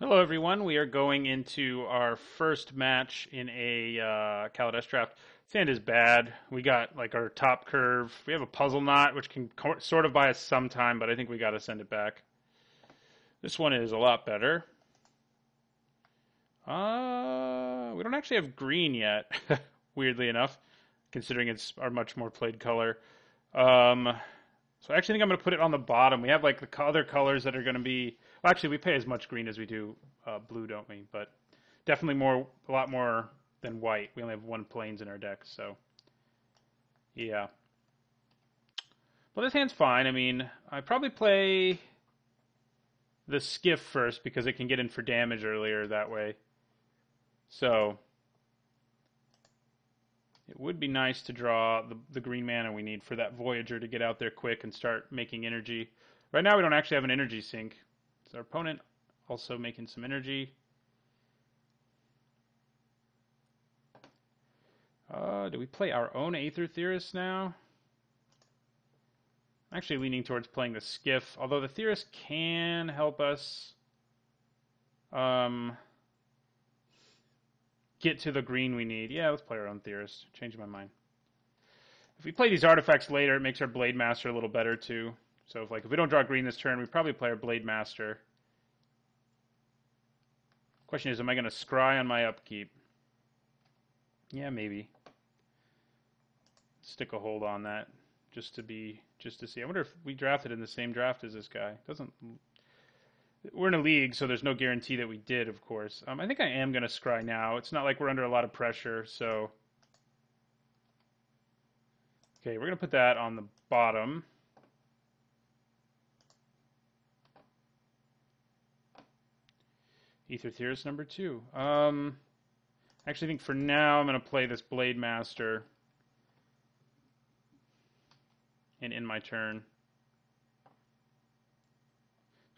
Hello, everyone. We are going into our first match in a Kaladesh draft. Sand is bad. We got like our top curve. We have a puzzle knot, which can sort of buy us some time, but I think we got to send it back. This one is a lot better. We don't actually have green yet, weirdly enough, considering it's our much more played color. So I actually think I'm going to put it on the bottom. We have like the other colors that are going to be. Well, actually, we pay as much green as we do blue, don't we? But definitely a lot more than white. We only have one plains in our deck, so yeah. Well, this hand's fine. I mean, I probably play the skiff first because it can get in for damage earlier that way. So it would be nice to draw the green mana we need for that Voyager to get out there quick and start making energy. Right now we don't actually have an energy sink. So our opponent also making some energy. Do we play our own Aether Theorist now? I'm actually leaning towards playing the Skiff, although the Theorist can help us get to the green we need. Yeah, let's play our own Theorist. Changing my mind. If we play these artifacts later, it makes our Blade Master a little better too. So if we don't draw green this turn, we probably play our Blade Master. Question is, am I going to scry on my upkeep? Yeah, maybe. Stick a hold on that just to see. I wonder if we drafted in the same draft as this guy. Doesn't. We're in a league, so there's no guarantee that we did, of course. I think I am going to scry now. It's not like we're under a lot of pressure, so. Okay, we're going to put that on the bottom. Aether Theorist number 2. I actually think for now I'm going to play this Blade Master and end my turn.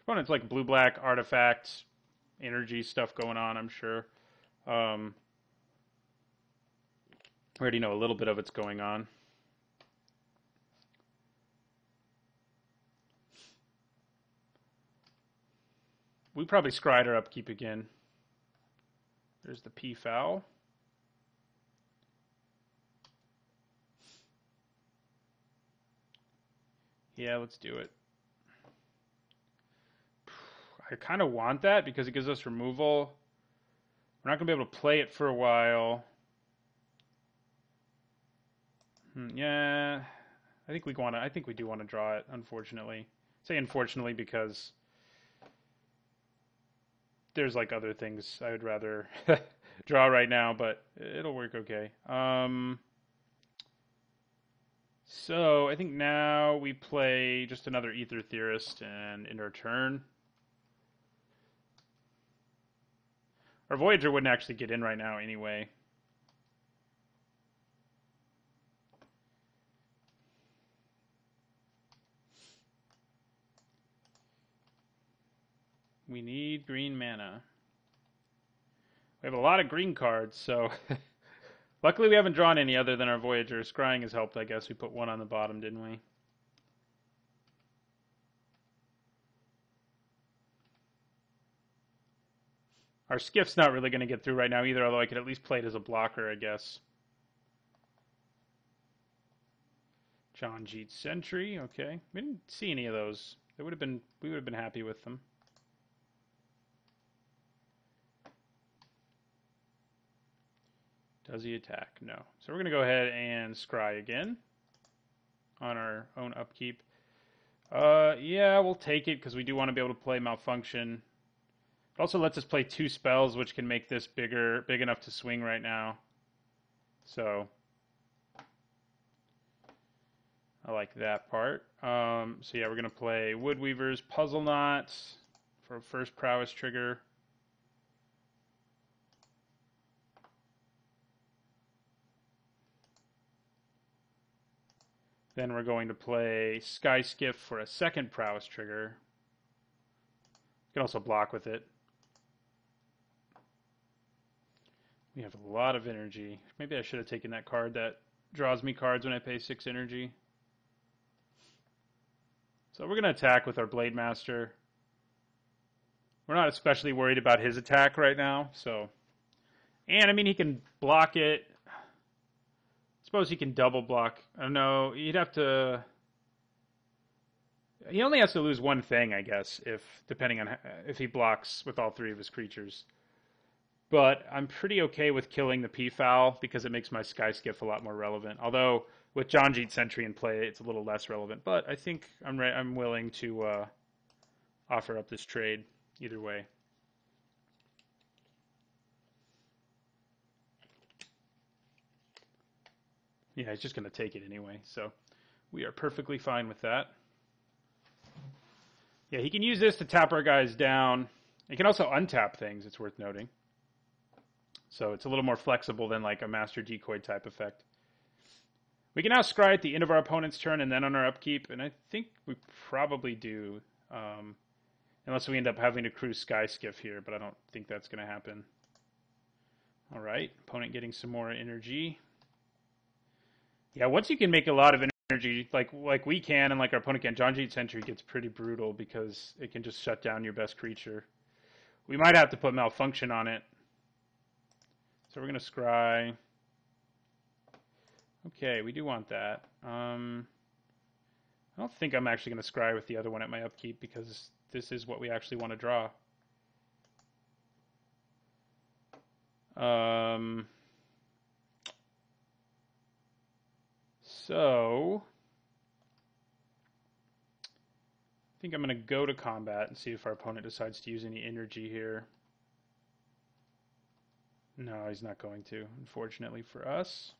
Opponent's like blue-black artifact energy stuff going on, I'm sure. We already know a little bit of it's going on. We probably scryed our upkeep again. There's the P-Foul. Yeah, let's do it. I kind of want that because it gives us removal. We're not going to be able to play it for a while. Yeah, I think we do want to draw it, unfortunately. I say unfortunately because there's like other things I would rather draw right now, but it'll work okay. So I think now we play just another Aether Theorist and end our turn. Our Voyager wouldn't actually get in right now anyway. We need green mana. We have a lot of green cards, so luckily we haven't drawn any other than our Voyager. Scrying has helped, I guess. We put one on the bottom, didn't we? Our Skiff's not really going to get through right now either, although I could at least play it as a blocker, I guess. John Jeet Sentry, okay. We didn't see any of those. We would have been happy with them. Does he attack? No. So we're going to go ahead and scry again on our own upkeep. Yeah, we'll take it because we do want to be able to play Malfunction. It also lets us play 2 spells, which can make this big enough to swing right now. So I like that part. So yeah, we're going to play Woodweaver's Puzzle Knot for a first prowess trigger. Then we're going to play Sky Skiff for a second prowess trigger. You can also block with it. We have a lot of energy. Maybe I should have taken that card that draws me cards when I pay 6 energy. So we're going to attack with our Blade Master. We're not especially worried about his attack right now, so. And, I mean, he can block it. I suppose he can double block. I don't know. He'd have to... He only has to lose one thing, I guess, depending on if he blocks with all three of his creatures. But I'm pretty okay with killing the Peafowl because it makes my Sky Skiff a lot more relevant. Although, with Janjit Sentry in play, it's a little less relevant. But I think I'm willing to offer up this trade either way. Yeah, he's just going to take it anyway, so we are perfectly fine with that. Yeah, he can use this to tap our guys down. He can also untap things, it's worth noting. So it's a little more flexible than like a Master Decoy type effect. We can now scry at the end of our opponent's turn and then on our upkeep, and I think we probably do, unless we end up having to cruise Sky Skiff here, but I don't think that's going to happen. All right, opponent getting some more energy. Yeah, once you can make a lot of energy, like we can and like our opponent can, Janjit Sentry gets pretty brutal because it can just shut down your best creature. We might have to put Malfunction on it. So we're going to scry. Okay, we do want that. I don't think I'm actually going to scry with the other one at my upkeep because this is what we actually want to draw. So I think I'm going to go to combat and see if our opponent decides to use any energy here. No, he's not going to, unfortunately for us.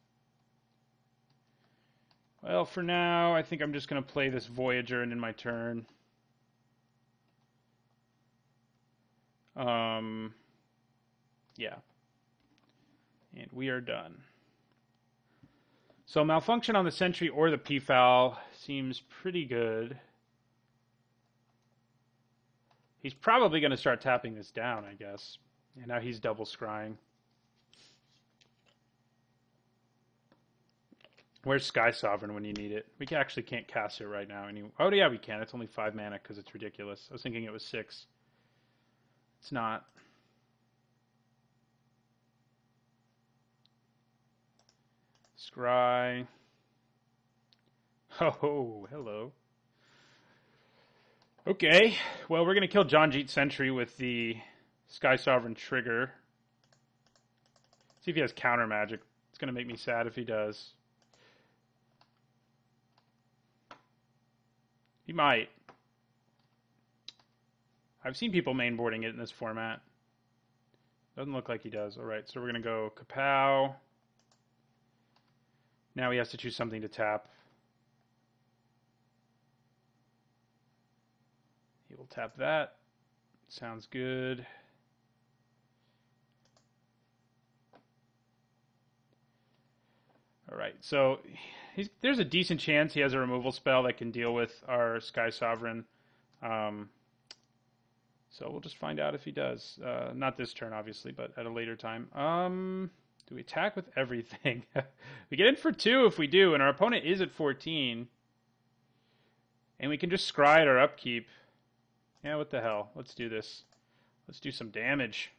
Well, for now, I think I'm just going to play this Voyager and end my turn. Yeah. And we are done. So Malfunction on the Sentry or the Peafowl seems pretty good. He's probably going to start tapping this down, I guess. And now he's double scrying. Where's Sky Sovereign when you need it? We actually can't cast it right now. Oh, yeah, we can. It's only 5 mana because it's ridiculous. I was thinking it was 6. It's not. Scry. Oh, hello. Okay, well, we're going to kill Janjit Sentry with the Sky Sovereign trigger. See if he has counter magic. It's going to make me sad if he does. He might. I've seen people mainboarding it in this format. Doesn't look like he does. All right, so we're going to go Kapow. Now he has to choose something to tap. He will tap that. Sounds good. All right, so there's a decent chance he has a removal spell that can deal with our Sky Sovereign. So we'll just find out if he does. Not this turn, obviously, but at a later time. Do we attack with everything? We get in for 2 if we do, and our opponent is at 14. And we can just scry at our upkeep. Yeah, what the hell? Let's do this. Let's do some damage.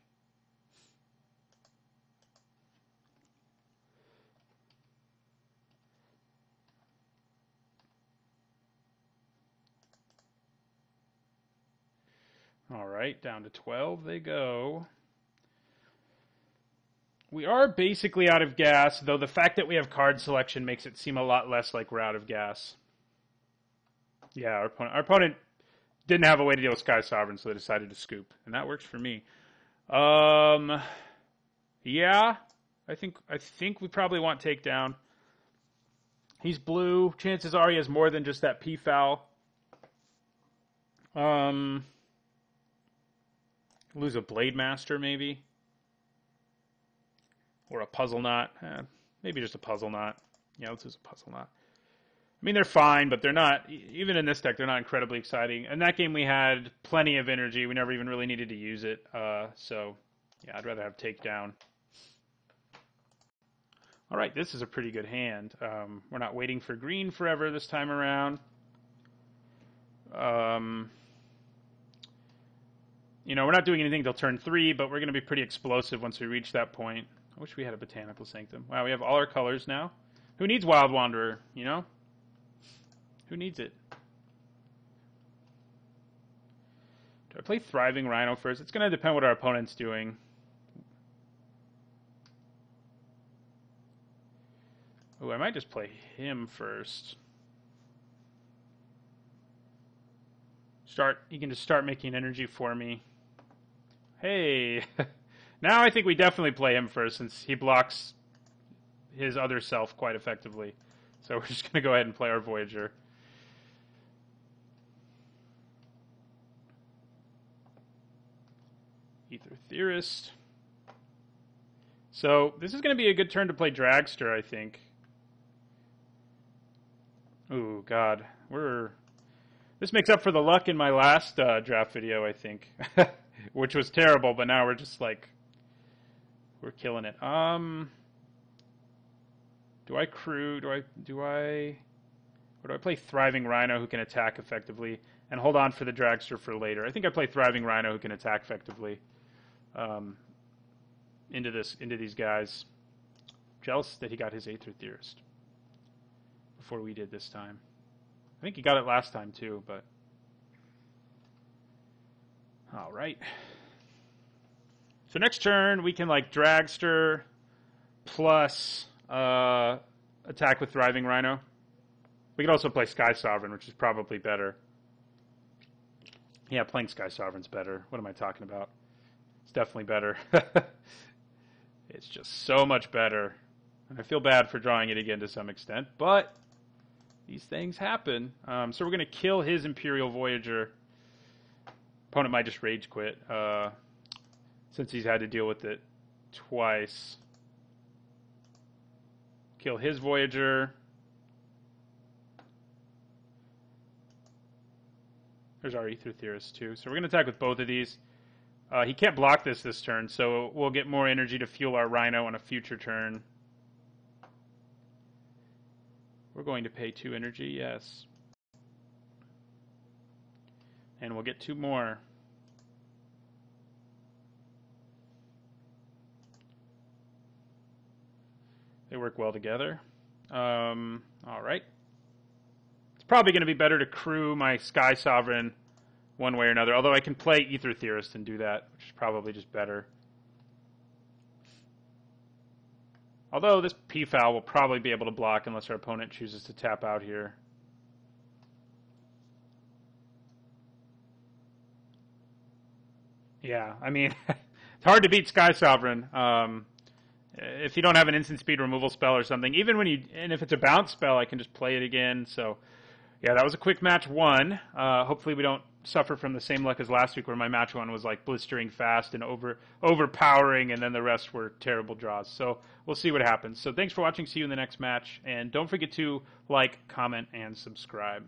All right, down to 12 they go. We are basically out of gas, though the fact that we have card selection makes it seem a lot less like we're out of gas. Yeah, our opponent didn't have a way to deal with Sky Sovereign, so they decided to scoop, and that works for me. Yeah, I think we probably want takedown. He's blue. Chances are he has more than just that Peafowl. Lose a Blade Master, maybe. Or a Puzzle Knot. Maybe just a Puzzle Knot. Yeah, let's use a Puzzle Knot. I mean, they're fine, but they're not, even in this deck, they're not incredibly exciting. In that game, we had plenty of energy. We never even really needed to use it. So, yeah, I'd rather have takedown. All right, this is a pretty good hand. We're not waiting for green forever this time around. You know, we're not doing anything till turn 3, but we're going to be pretty explosive once we reach that point. I wish we had a Botanical Sanctum. Wow, we have all our colors now. Who needs Wild Wanderer, you know? Who needs it? Do I play Thriving Rhino first? It's going to depend what our opponent's doing. Oh, I might just play him first. He can just start making energy for me. Hey! Now I think we definitely play him first since he blocks his other self quite effectively. So we're just going to go ahead and play our Voyager. Ether Theorist. So this is going to be a good turn to play Dragster, I think. Ooh, God. This makes up for the luck in my last draft video, I think. Which was terrible, but now we're just like... We're killing it. Do I crew? Or do I play Thriving Rhino who can attack effectively and hold on for the Dragster for later? I think I play Thriving Rhino who can attack effectively into these guys. Jealous that he got his Aether Theorist before we did this time. I think he got it last time too, but all right. So next turn we can like Dragster plus attack with Thriving Rhino. We could also play Sky Sovereign, which is probably better. Yeah, playing Sky Sovereign's better. What am I talking about? It's definitely better. It's just so much better. And I feel bad for drawing it again to some extent, but these things happen. So we're going to kill his Imperial Voyager. Opponent might just rage quit since he's had to deal with it twice. Kill his Voyager. There's our Ether Theorist too. So we're going to attack with both of these. He can't block this turn, so we'll get more energy to fuel our Rhino on a future turn. We're going to pay 2 energy, yes. And we'll get 2 more. They work well together. All right. It's probably going to be better to crew my Sky Sovereign one way or another, although I can play Ether Theorist and do that, which is probably just better. Although this P-Foul will probably be able to block unless our opponent chooses to tap out here. Yeah, I mean, it's hard to beat Sky Sovereign. If you don't have an instant speed removal spell or something, and if it's a bounce spell, I can just play it again. So, yeah, that was a quick match 1. Hopefully we don't suffer from the same luck as last week where my match 1 was like blistering fast and overpowering, and then the rest were terrible draws. So we'll see what happens. So thanks for watching. See you in the next match. And don't forget to like, comment, and subscribe.